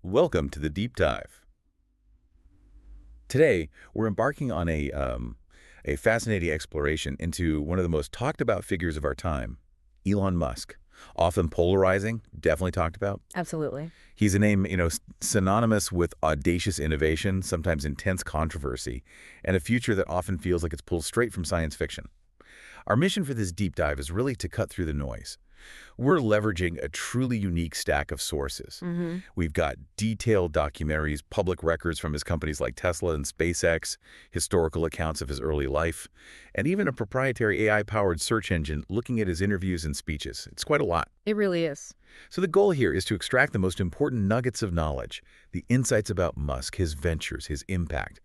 Welcome to the Deep Dive. Today, we're embarking on a fascinating exploration into one of the most talked about figures of our time, Elon Musk. Often polarizing, definitely talked about. Absolutely. He's a name, synonymous with audacious innovation, sometimes intense controversy, and a future that often feels like it's pulled straight from science fiction. Our mission for this deep dive is really to cut through the noise. We're leveraging a truly unique stack of sources. hmm We've got detailed documentaries, public records from his companies like Tesla and SpaceX, historical accounts of his early life, and even a proprietary AI-powered search engine looking at his interviews and speeches. It's quite a lot. It really is. So the goal here is to extract the most important nuggets of knowledge, the insights about Musk, his ventures, his impact.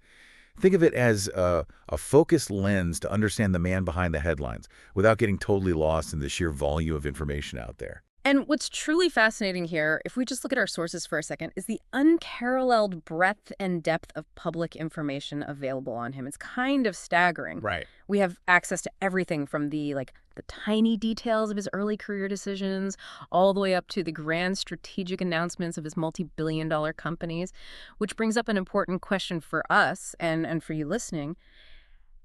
Think of it as a focused lens to understand the man behind the headlines without getting totally lost in the sheer volume of information out there. And what's truly fascinating here, if we just look at our sources for a second, is the unparalleled breadth and depth of public information available on him. It's kind of staggering. Right. We have access to everything from the tiny details of his early career decisions all the way up to the grand strategic announcements of his multi-billion-dollar companies, which brings up an important question for us and for you listening.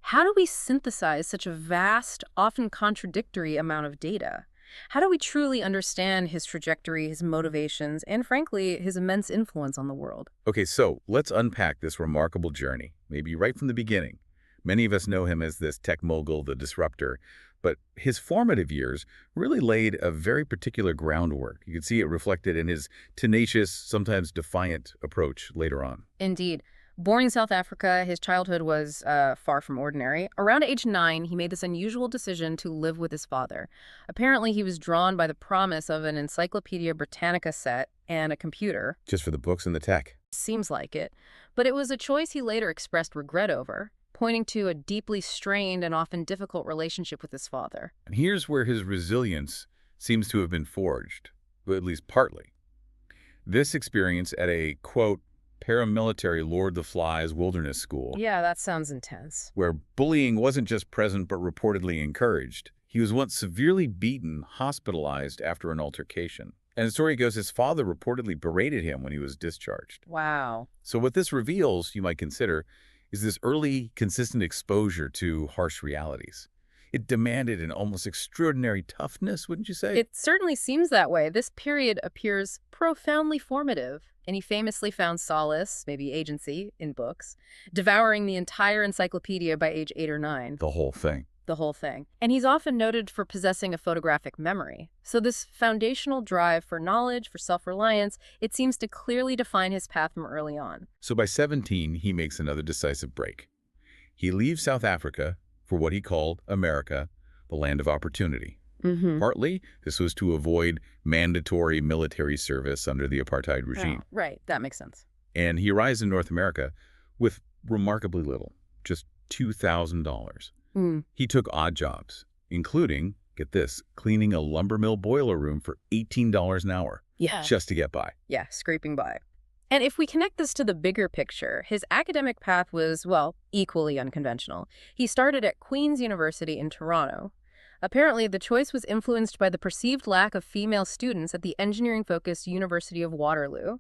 How do we synthesize such a vast, often contradictory amount of data? How do we truly understand his trajectory, his motivations, and frankly, his immense influence on the world? Okay, so let's unpack this remarkable journey, maybe right from the beginning. Many of us know him as this tech mogul, the disruptor, but his formative years really laid a very particular groundwork. You can see it reflected in his tenacious, sometimes defiant approach later on. Indeed. Born in South Africa, his childhood was far from ordinary. Around age 9, he made this unusual decision to live with his father. Apparently, he was drawn by the promise of an Encyclopedia Britannica set and a computer. Just for the books and the tech. Seems like it. But it was a choice he later expressed regret over, pointing to a deeply strained and often difficult relationship with his father. And here's where his resilience seems to have been forged, at least partly. This experience at a, quote, paramilitary Lord the Flies wilderness school, Yeah, that sounds intense. where bullying wasn't just present but reportedly encouraged. He was once severely beaten, hospitalized after an altercation. And the story goes his father reportedly berated him when he was discharged. Wow. So what this reveals, you might consider, is this early, consistent exposure to harsh realities. It demanded an almost extraordinary toughness, wouldn't you say? It certainly seems that way. This period appears profoundly formative, and he famously found solace, maybe agency, in books, devouring the entire encyclopedia by age 8 or 9. The whole thing. The whole thing. And he's often noted for possessing a photographic memory. So this foundational drive for knowledge, for self-reliance, it seems to clearly define his path from early on. So by 17, he makes another decisive break. He leaves South Africa for what he called America, the land of opportunity. Partly, this was to avoid mandatory military service under the apartheid regime. Oh, right. That makes sense. And he arrives in North America with remarkably little, just $2,000. He took odd jobs, including, get this, cleaning a lumber mill boiler room for $18 an hour, Yeah. just to get by. Yeah, scraping by. And if we connect this to the bigger picture, his academic path was, well, equally unconventional. He started at Queen's University in Toronto. Apparently, the choice was influenced by the perceived lack of female students at the engineering-focused University of Waterloo,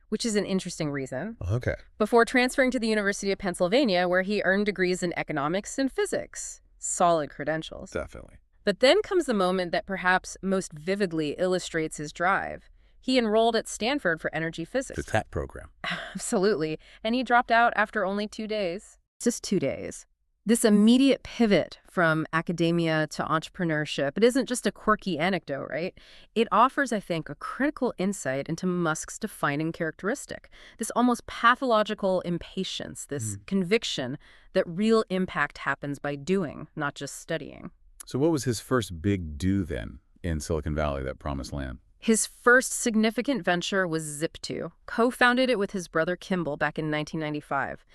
which is an interesting reason, Okay. before transferring to the University of Pennsylvania, where he earned degrees in economics and physics. Solid credentials. Definitely. But then comes the moment that perhaps most vividly illustrates his drive. He enrolled at Stanford for energy physics. The TAT program. Absolutely. And he dropped out after only 2 days. Just 2 days. This immediate pivot from academia to entrepreneurship, it isn't just a quirky anecdote, right? It offers, I think, a critical insight into Musk's defining characteristic, this almost pathological impatience, this conviction that real impact happens by doing, not just studying. So what was his first big do then in Silicon Valley, that promised land? His first significant venture was Zip2, co-founded it with his brother Kimball back in 1995.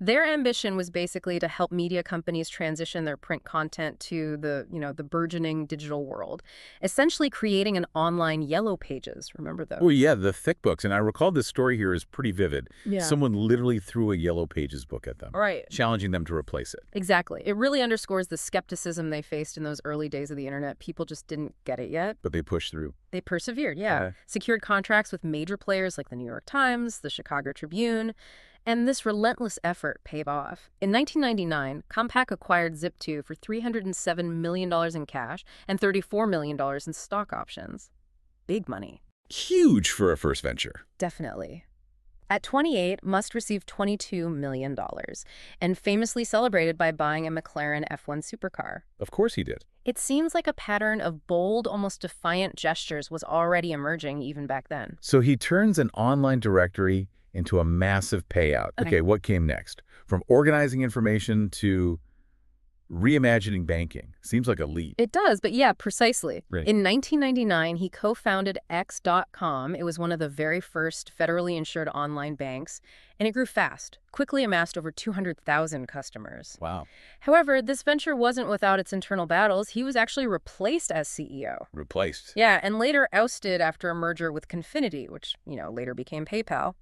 Their ambition was basically to help media companies transition their print content to the burgeoning digital world, essentially creating an online yellow pages. Remember those? Oh, yeah, the thick books. And I recall this story here is pretty vivid. Yeah. Someone literally threw a yellow pages book at them, Right. challenging them to replace it. Exactly. It really underscores the skepticism they faced in those early days of the internet. People just didn't get it yet. But they pushed through. They persevered, yeah. Okay. Secured contracts with major players like the New York Times, the Chicago Tribune, and this relentless effort paid off. In 1999, Compaq acquired Zip2 for $307 million in cash and $34 million in stock options. Big money. Huge for a first venture. Definitely. At 28, Musk received $22 million and famously celebrated by buying a McLaren F1 supercar. Of course he did. It seems like a pattern of bold, almost defiant gestures was already emerging even back then. So he turns an online directory into a massive payout. Okay. Okay, what came next? From organizing information to reimagining banking. Seems like a leap. It does, but yeah, precisely. Right. In 1999, he co-founded X.com. It was one of the very first federally insured online banks, and it grew fast, quickly amassed over 200,000 customers. Wow. However, this venture wasn't without its internal battles. He was actually replaced as CEO. Replaced. Yeah, and later ousted after a merger with Confinity, which, later became PayPal.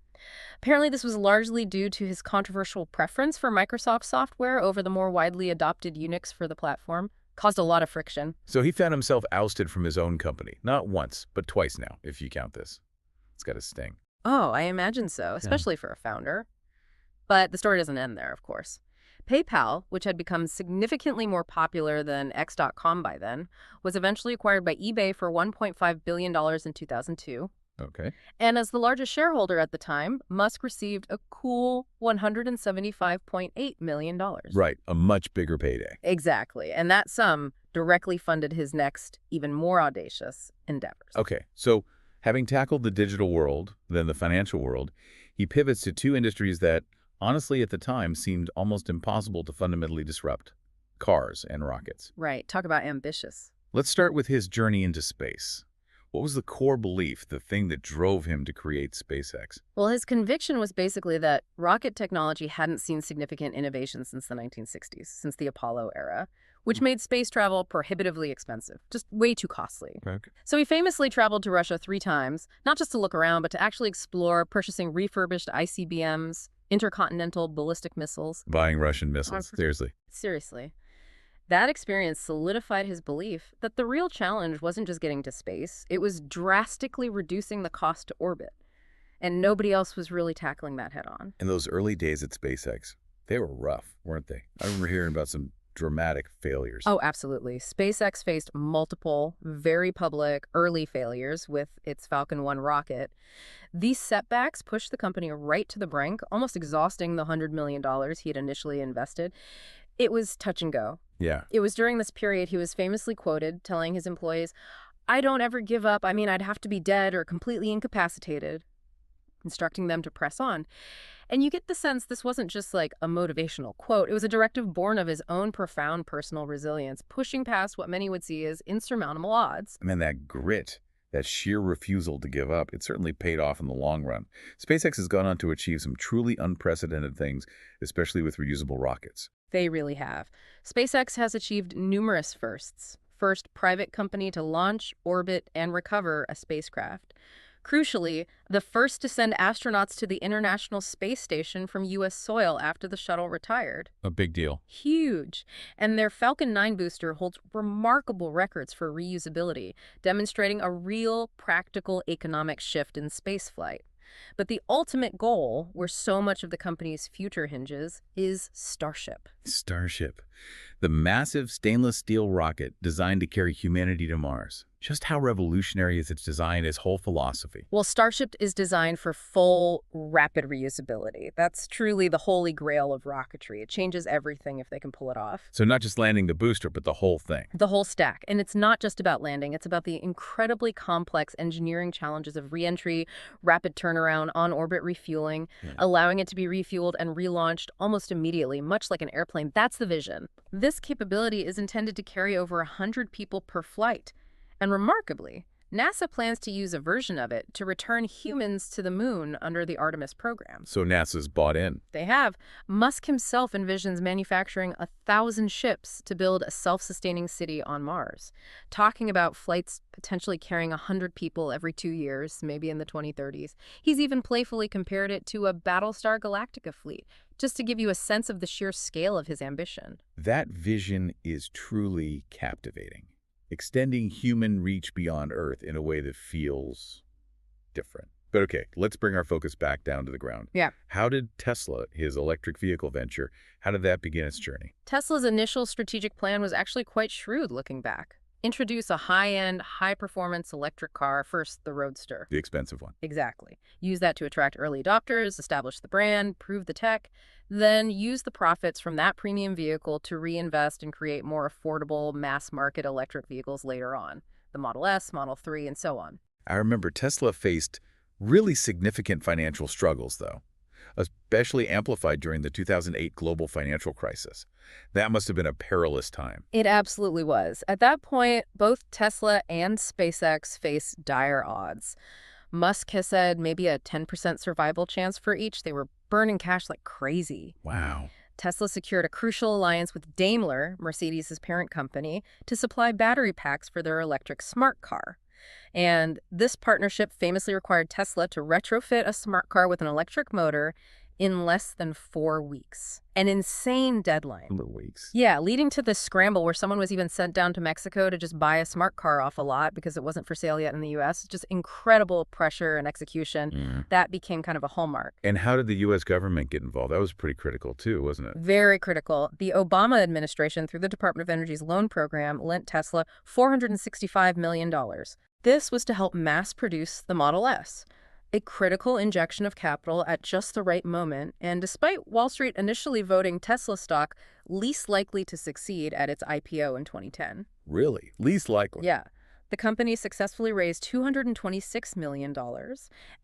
Apparently, this was largely due to his controversial preference for Microsoft software over the more widely adopted Unix for the platform. Caused a lot of friction. So he found himself ousted from his own company. Not once, but twice now, if you count this. It's got a sting. Oh, I imagine so, especially for a founder. But the story doesn't end there, of course. PayPal, which had become significantly more popular than X.com by then, was eventually acquired by eBay for $1.5 billion in 2002. Okay. And as the largest shareholder at the time, Musk received a cool $175.8 million. Right, a much bigger payday. Exactly. And that sum directly funded his next, even more audacious endeavors. Okay, so having tackled the digital world, then the financial world, he pivots to two industries that, honestly, at the time, seemed almost impossible to fundamentally disrupt: cars and rockets. Right. Talk about ambitious. Let's start with his journey into space. What was the core belief, the thing that drove him to create SpaceX? Well, his conviction was basically that rocket technology hadn't seen significant innovation since the 1960s, since the Apollo era, which made space travel prohibitively expensive, just way too costly. Okay. So he famously traveled to Russia 3 times, not just to look around, but to actually explore, purchasing refurbished ICBMs, intercontinental ballistic missiles. Buying Russian missiles, seriously. Seriously. That experience solidified his belief that the real challenge wasn't just getting to space, it was drastically reducing the cost to orbit. And nobody else was really tackling that head on. In those early days at SpaceX, they were rough, weren't they? I remember hearing about some dramatic failures. Oh, absolutely. SpaceX faced multiple, very public, early failures with its Falcon 1 rocket. These setbacks pushed the company right to the brink, almost exhausting the $100 million he had initially invested. It was touch and go. Yeah. It was during this period he was famously quoted telling his employees, "I don't ever give up. I mean, I'd have to be dead or completely incapacitated," instructing them to press on. And you get the sense this wasn't just like a motivational quote. It was a directive born of his own profound personal resilience, pushing past what many would see as insurmountable odds. Man, that grit, that sheer refusal to give up, it certainly paid off in the long run. SpaceX has gone on to achieve some truly unprecedented things, especially with reusable rockets. They really have. SpaceX has achieved numerous firsts. First private company to launch, orbit, and recover a spacecraft. Crucially, the first to send astronauts to the International Space Station from U.S. soil after the shuttle retired. A big deal. Huge. And their Falcon 9 booster holds remarkable records for reusability, demonstrating a real, practical economic shift in spaceflight. But the ultimate goal, where so much of the company's future hinges, is Starship. Starship. The massive stainless steel rocket designed to carry humanity to Mars. Just how revolutionary is its design, its whole philosophy? Well, Starship is designed for full, rapid reusability. That's truly the holy grail of rocketry. It changes everything if they can pull it off. So not just landing the booster, but the whole thing. The whole stack. And it's not just about landing. It's about the incredibly complex engineering challenges of reentry, rapid turnaround, on-orbit refueling, allowing it to be refueled and relaunched almost immediately, much like an airplane. That's the vision. This capability is intended to carry over 100 people per flight. And remarkably, NASA plans to use a version of it to return humans to the moon under the Artemis program. So NASA's bought in. They have. Musk himself envisions manufacturing 1,000 ships to build a self-sustaining city on Mars, talking about flights potentially carrying 100 people every 2 years, maybe in the 2030s. He's even playfully compared it to a Battlestar Galactica fleet, just to give you a sense of the sheer scale of his ambition. That vision is truly captivating. extending human reach beyond Earth in a way that feels different. But okay, let's bring our focus back down to the ground. Yeah. How did Tesla, his electric vehicle venture, how did that begin its journey? Tesla's initial strategic plan was actually quite shrewd looking back. Introduce a high-end, high-performance electric car, first the Roadster. The expensive one. Exactly. Use that to attract early adopters, establish the brand, prove the tech, then use the profits from that premium vehicle to reinvest and create more affordable mass-market electric vehicles later on. The Model S, Model 3, and so on. I remember Tesla faced really significant financial struggles, though, especially amplified during the 2008 global financial crisis. That must have been a perilous time. It absolutely was. At that point, both Tesla and SpaceX faced dire odds. Musk has said maybe a 10% survival chance for each. They were burning cash like crazy. Wow. Tesla secured a crucial alliance with Daimler, Mercedes' parent company, to supply battery packs for their electric smart car. And this partnership famously required Tesla to retrofit a smart car with an electric motor in less than 4 weeks. An insane deadline. 4 weeks. Yeah, leading to this scramble where someone was even sent down to Mexico to just buy a smart car off a lot because it wasn't for sale yet in the U.S. Just incredible pressure and execution. That became kind of a hallmark. And how did the U.S. government get involved? That was pretty critical, too, wasn't it? Very critical. The Obama administration, through the Department of Energy's loan program, lent Tesla $465 million. This was to help mass produce the Model S, a critical injection of capital at just the right moment, and despite Wall Street initially voting Tesla stock least likely to succeed at its IPO in 2010. Really? Least likely? Yeah. The company successfully raised $226 million,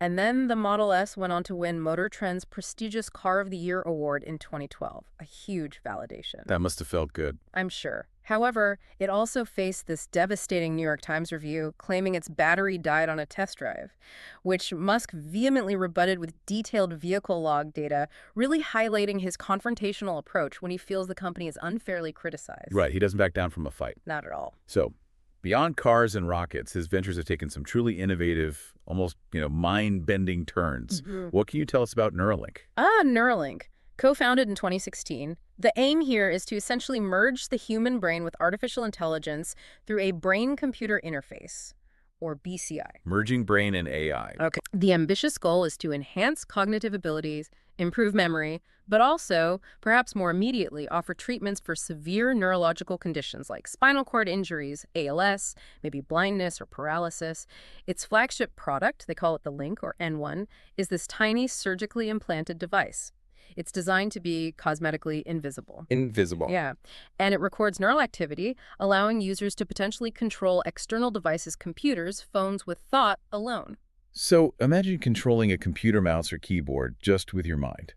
and then the Model S went on to win Motor Trend's prestigious Car of the Year award in 2012, a huge validation. That must have felt good. I'm sure. However, it also faced this devastating New York Times review claiming its battery died on a test drive, which Musk vehemently rebutted with detailed vehicle log data, really highlighting his confrontational approach when he feels the company is unfairly criticized. Right, he doesn't back down from a fight. Not at all. So, beyond cars and rockets, his ventures have taken some truly innovative, almost, mind-bending turns. What can you tell us about Neuralink? Neuralink. Co-founded in 2016, the aim here is to essentially merge the human brain with artificial intelligence through a brain-computer interface, or BCI. Merging brain and AI. Okay. The ambitious goal is to enhance cognitive abilities, improve memory, but also, perhaps more immediately, offer treatments for severe neurological conditions like spinal cord injuries, ALS, maybe blindness or paralysis. Its flagship product, they call it the Link, or N1, is this tiny surgically implanted device. It's designed to be cosmetically invisible. Invisible. Yeah. And it records neural activity, allowing users to potentially control external devices, computers, phones with thought alone. So imagine controlling a computer mouse or keyboard just with your mind.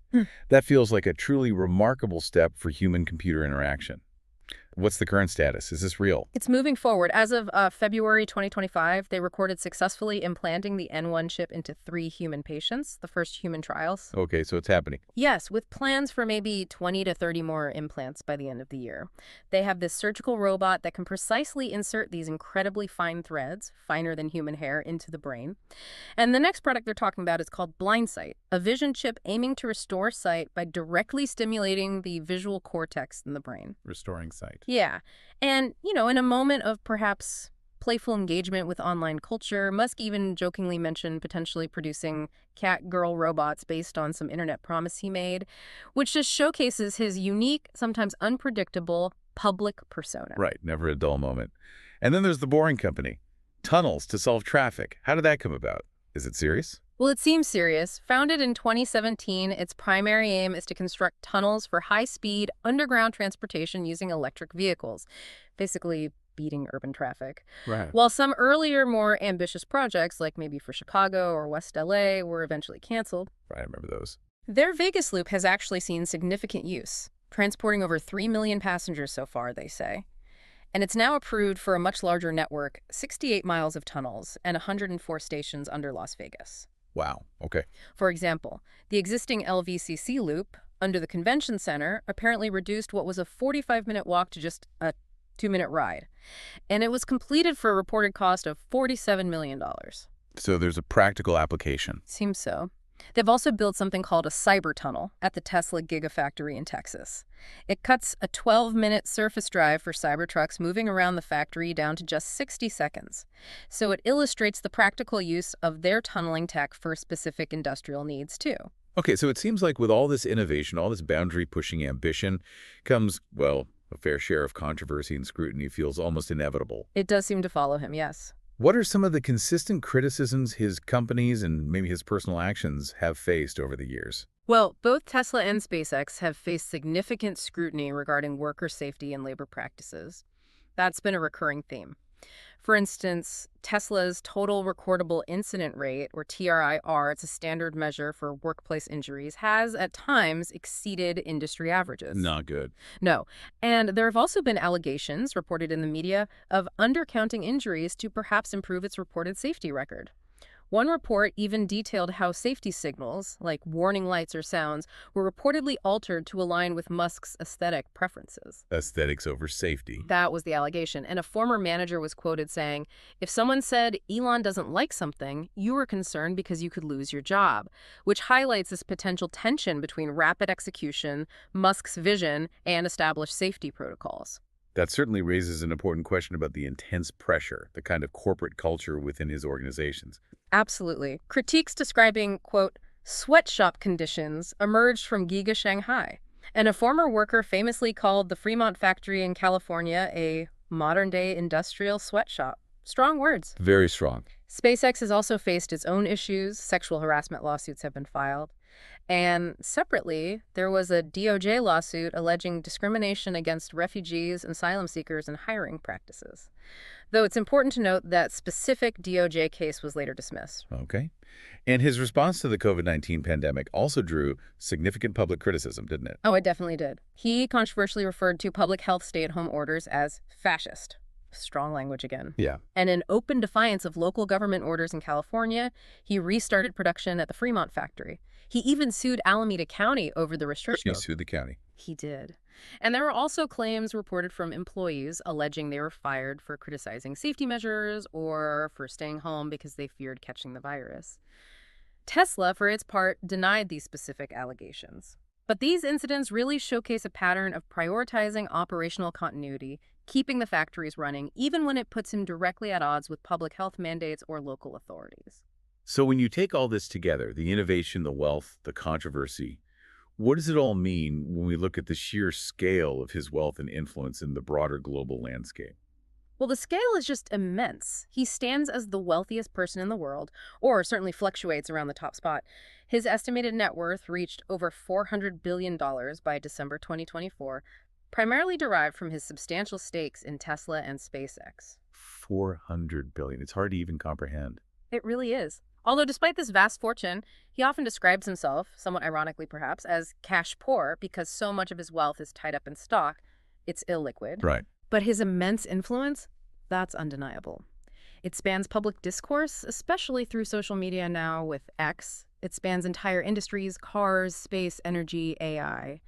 That feels like a truly remarkable step for human-computer interaction. What's the current status? Is this real? It's moving forward. As of February 2025, they recorded successfully implanting the N1 chip into 3 human patients, the first human trials. Okay, so it's happening. Yes, with plans for maybe 20 to 30 more implants by the end of the year. They have this surgical robot that can precisely insert these incredibly fine threads, finer than human hair, into the brain. And the next product they're talking about is called BlindSight, a vision chip aiming to restore sight by directly stimulating the visual cortex in the brain. Restoring sight. Yeah. And, in a moment of perhaps playful engagement with online culture, Musk even jokingly mentioned potentially producing cat-girl robots based on some internet promise he made, which just showcases his unique, sometimes unpredictable, public persona. Right, never a dull moment. And then there's the Boring Company. Tunnels to solve traffic. How did that come about? Is it serious? Well, it seems serious. Founded in 2017, its primary aim is to construct tunnels for high-speed underground transportation using electric vehicles, basically beating urban traffic. Right. While some earlier, more ambitious projects, like maybe for Chicago or West LA, were eventually canceled. Right, I remember those. Their Vegas loop has actually seen significant use, transporting over 3 million passengers so far, they say. And it's now approved for a much larger network, 68 miles of tunnels and 104 stations under Las Vegas. Wow, okay. For example, the existing LVCC loop under the convention center apparently reduced what was a 45-minute walk to just a 2-minute ride. And it was completed for a reported cost of $47 million. So there's a practical application. Seems so. They've also built something called a cyber tunnel at the Tesla Gigafactory in Texas. It cuts a 12-minute surface drive for Cybertrucks moving around the factory down to just 60 seconds. So it illustrates the practical use of their tunneling tech for specific industrial needs, too. Okay, so it seems like with all this innovation, all this boundary-pushing ambition, comes, well, a fair share of controversy and scrutiny feels almost inevitable. It does seem to follow him, yes. What are some of the consistent criticisms his companies and maybe his personal actions have faced over the years? Well, both Tesla and SpaceX have faced significant scrutiny regarding worker safety and labor practices. That's been a recurring theme. For instance, Tesla's total recordable incident rate, or TRIR, it's a standard measure for workplace injuries, has at times exceeded industry averages. Not good. No. And there have also been allegations reported in the media of undercounting injuries to perhaps improve its reported safety record. One report even detailed how safety signals, like warning lights or sounds, were reportedly altered to align with Musk's aesthetic preferences. Aesthetics over safety. That was the allegation, and a former manager was quoted saying, "If someone said Elon doesn't like something, you were concerned because you could lose your job," which highlights this potential tension between rapid execution, Musk's vision, and established safety protocols. That certainly raises an important question about the intense pressure, the kind of corporate culture within his organizations. Absolutely. Critiques describing, quote, sweatshop conditions emerged from Giga Shanghai, and a former worker famously called the Fremont factory in California a modern-day industrial sweatshop. Strong words. Very strong. SpaceX has also faced its own issues. Sexual harassment lawsuits have been filed. And separately, there was a DOJ lawsuit alleging discrimination against refugees, asylum seekers, and hiring practices. Though it's important to note that specific DOJ case was later dismissed. Okay. And his response to the COVID-19 pandemic also drew significant public criticism, didn't it? Oh, it definitely did. He controversially referred to public health stay-at-home orders as fascist. Strong language again. Yeah. And in open defiance of local government orders in California, he restarted production at the Fremont factory. He even sued Alameda County over the restriction. He sued the county. He did. And there were also claims reported from employees alleging they were fired for criticizing safety measures or for staying home because they feared catching the virus. Tesla, for its part, denied these specific allegations. But these incidents really showcase a pattern of prioritizing operational continuity, keeping the factories running, even when it puts him directly at odds with public health mandates or local authorities. So when you take all this together, the innovation, the wealth, the controversy, what does it all mean when we look at the sheer scale of his wealth and influence in the broader global landscape? Well, the scale is just immense. He stands as the wealthiest person in the world, or certainly fluctuates around the top spot. His estimated net worth reached over $400 billion by December 2024, primarily derived from his substantial stakes in Tesla and SpaceX. $400 billion. It's hard to even comprehend. It really is. Although despite this vast fortune, he often describes himself, somewhat ironically perhaps, as cash poor because so much of his wealth is tied up in stock. It's illiquid. Right. But his immense influence, that's undeniable. It spans public discourse, especially through social media now with X. It spans entire industries, cars, space, energy, AI,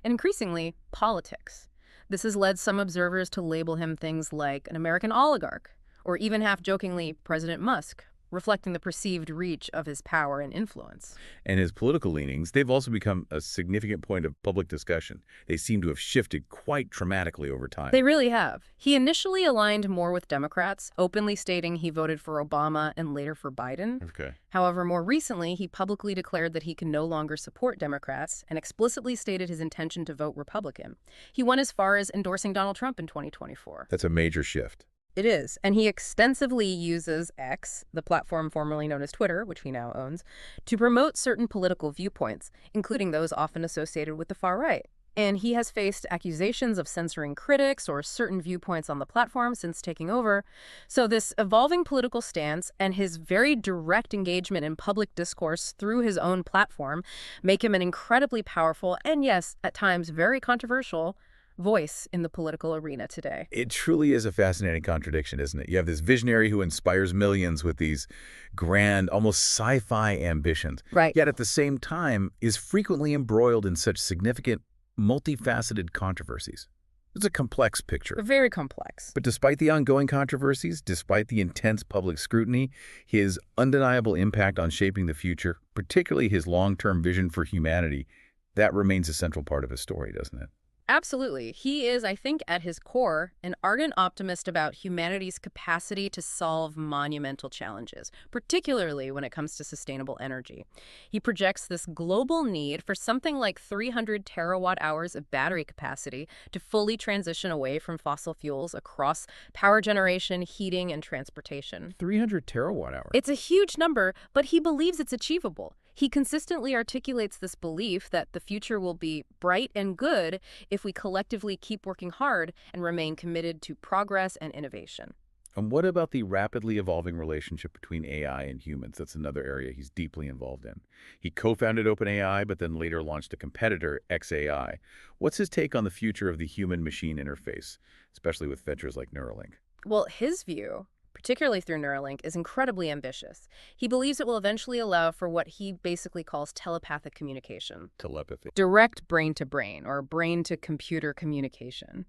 and increasingly, politics. This has led some observers to label him things like an American oligarch, or even half-jokingly, President Musk, reflecting the perceived reach of his power and influence. And his political leanings, they've also become a significant point of public discussion. They seem to have shifted quite dramatically over time. They really have. He initially aligned more with Democrats, openly stating he voted for Obama and later for Biden. Okay. However, more recently, he publicly declared that he can no longer support Democrats and explicitly stated his intention to vote Republican. He went as far as endorsing Donald Trump in 2024. That's a major shift. It is, and he extensively uses X, the platform formerly known as Twitter, which he now owns, to promote certain political viewpoints, including those often associated with the far right. And he has faced accusations of censoring critics or certain viewpoints on the platform since taking over. So this evolving political stance and his very direct engagement in public discourse through his own platform make him an incredibly powerful and, yes, at times very controversial voice in the political arena today. It truly is a fascinating contradiction, isn't it? You have this visionary who inspires millions with these grand, almost sci-fi ambitions. Right. Yet at the same time is frequently embroiled in such significant, multifaceted controversies. It's a complex picture. Very complex. But despite the ongoing controversies, despite the intense public scrutiny, his undeniable impact on shaping the future, particularly his long-term vision for humanity, that remains a central part of his story, doesn't it? Absolutely. He is, I think, at his core, an ardent optimist about humanity's capacity to solve monumental challenges, particularly when it comes to sustainable energy. He projects this global need for something like 300 terawatt hours of battery capacity to fully transition away from fossil fuels across power generation, heating, and transportation. 300 terawatt hours. It's a huge number, but he believes it's achievable. He consistently articulates this belief that the future will be bright and good if we collectively keep working hard and remain committed to progress and innovation. And what about the rapidly evolving relationship between AI and humans? That's another area he's deeply involved in. He co-founded OpenAI, but then later launched a competitor, xAI. What's his take on the future of the human-machine interface, especially with ventures like Neuralink? Well, his view, particularly through Neuralink, is incredibly ambitious. He believes it will eventually allow for what he basically calls telepathic communication. Telepathy. Direct brain-to-brain or brain-to-computer communication.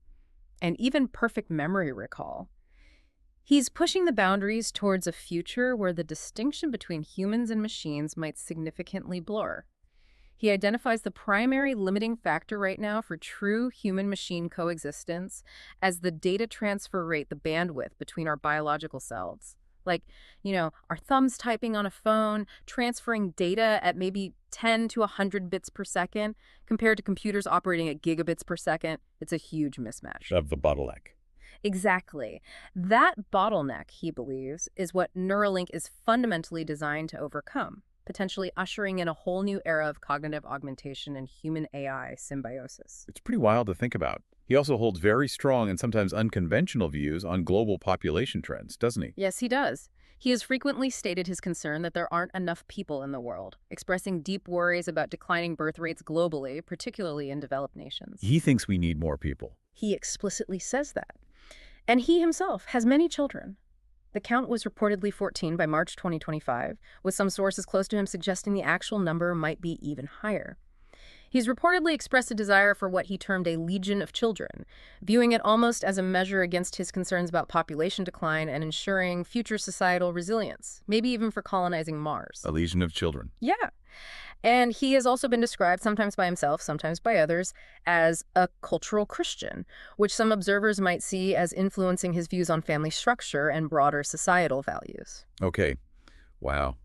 And even perfect memory recall. He's pushing the boundaries towards a future where the distinction between humans and machines might significantly blur. He identifies the primary limiting factor right now for true human-machine coexistence as the data transfer rate, the bandwidth between our biological selves. Like, our thumbs typing on a phone, transferring data at maybe 10 to 100 bits per second, compared to computers operating at gigabits per second. It's a huge mismatch. Of the bottleneck. Exactly. That bottleneck, he believes, is what Neuralink is fundamentally designed to overcome, potentially ushering in a whole new era of cognitive augmentation and human-AI symbiosis. It's pretty wild to think about. He also holds very strong and sometimes unconventional views on global population trends, doesn't he? Yes, he does. He has frequently stated his concern that there aren't enough people in the world, expressing deep worries about declining birth rates globally, particularly in developed nations. He thinks we need more people. He explicitly says that. And he himself has many children. The count was reportedly 14 by March 2025, with some sources close to him suggesting the actual number might be even higher. He's reportedly expressed a desire for what he termed a legion of children, viewing it almost as a measure against his concerns about population decline and ensuring future societal resilience, maybe even for colonizing Mars. A legion of children. Yeah. And he has also been described, sometimes by himself, sometimes by others, as a cultural Christian, which some observers might see as influencing his views on family structure and broader societal values. Okay. Wow.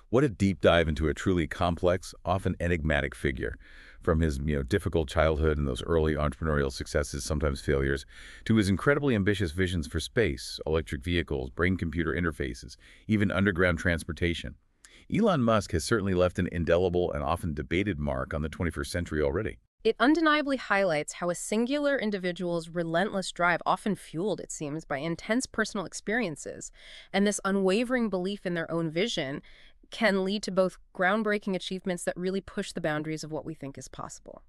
What a deep dive into a truly complex, often enigmatic figure. From his difficult childhood and those early entrepreneurial successes, sometimes failures, to his incredibly ambitious visions for space, electric vehicles, brain-computer interfaces, even underground transportation. Elon Musk has certainly left an indelible and often debated mark on the 21st century already. It undeniably highlights how a singular individual's relentless drive, often fueled, it seems, by intense personal experiences, and this unwavering belief in their own vision, can lead to both groundbreaking achievements that really push the boundaries of what we think is possible.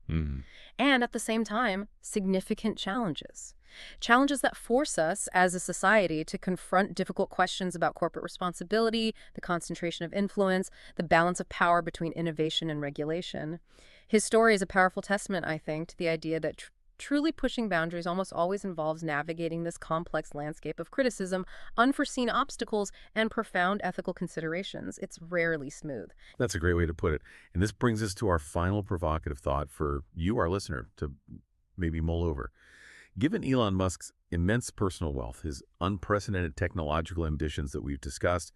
And at the same time, significant challenges. Challenges that force us as a society to confront difficult questions about corporate responsibility, the concentration of influence, the balance of power between innovation and regulation. His story is a powerful testament, I think, to the idea that truly pushing boundaries almost always involves navigating this complex landscape of criticism, unforeseen obstacles, and profound ethical considerations. It's rarely smooth. That's a great way to put it. And this brings us to our final provocative thought for you, our listener, to maybe mull over. Given Elon Musk's immense personal wealth, his unprecedented technological ambitions that we've discussed,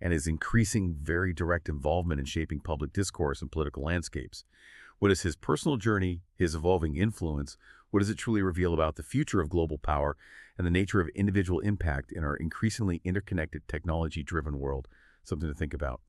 and his increasing, very direct involvement in shaping public discourse and political landscapes, what is his personal journey, his evolving influence? What does it truly reveal about the future of global power and the nature of individual impact in our increasingly interconnected, technology-driven world? Something to think about.